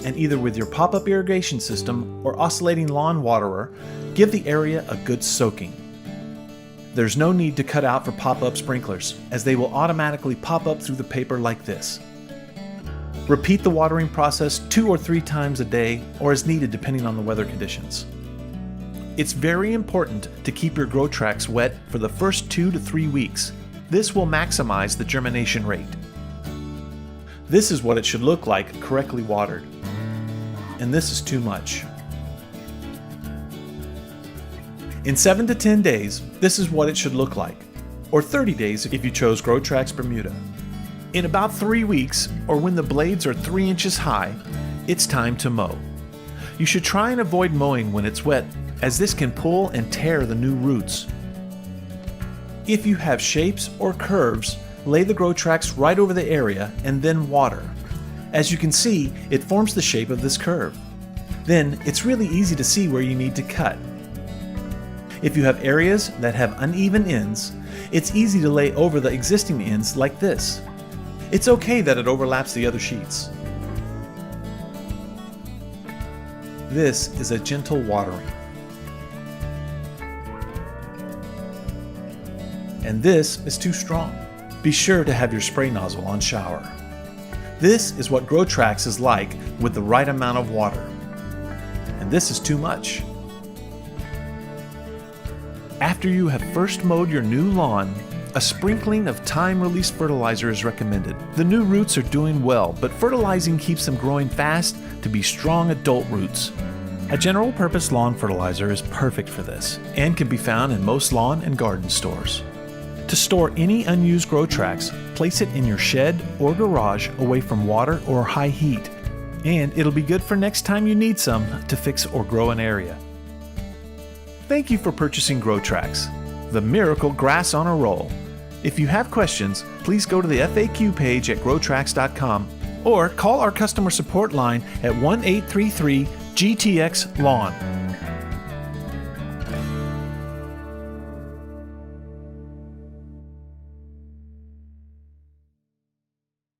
and either with your pop-up irrigation system or oscillating lawn waterer, give the area a good soaking. There's no need to cut out for pop-up sprinklers, as they will automatically pop up through the paper like this. Repeat the watering process 2 or 3 times a day or as needed depending on the weather conditions. It's very important to keep your GrowTrax wet for the first 2 to 3 weeks. This will maximize the germination rate. This is what it should look like correctly watered. And this is too much. In 7 to 10 days, this is what it should look like, or 30 days if you chose GrowTrax Bermuda. In about 3 weeks, or when the blades are 3 inches high, it's time to mow. You should try and avoid mowing when it's wet, as this can pull and tear the new roots. If you have shapes or curves, lay the GrowTrax right over the area and then water. As you can see, it forms the shape of this curve. Then it's really easy to see where you need to cut. If you have areas that have uneven ends, it's easy to lay over the existing ends like this. It's okay that it overlaps the other sheets. This is a gentle watering. And this is too strong. Be sure to have your spray nozzle on shower. This is what GrowTrax is like with the right amount of water. And this is too much. After you have first mowed your new lawn, a sprinkling of time-release fertilizer is recommended. The new roots are doing well, but fertilizing keeps them growing fast to be strong adult roots. A general-purpose lawn fertilizer is perfect for this and can be found in most lawn and garden stores. To store any unused GrowTrax, place it in your shed or garage away from water or high heat, and it'll be good for next time you need some to fix or grow an area. Thank you for purchasing GrowTrax, the miracle grass on a roll. If you have questions, please go to the FAQ page at growtrax.com or call our customer support line at 1-833-GTX-LAWN.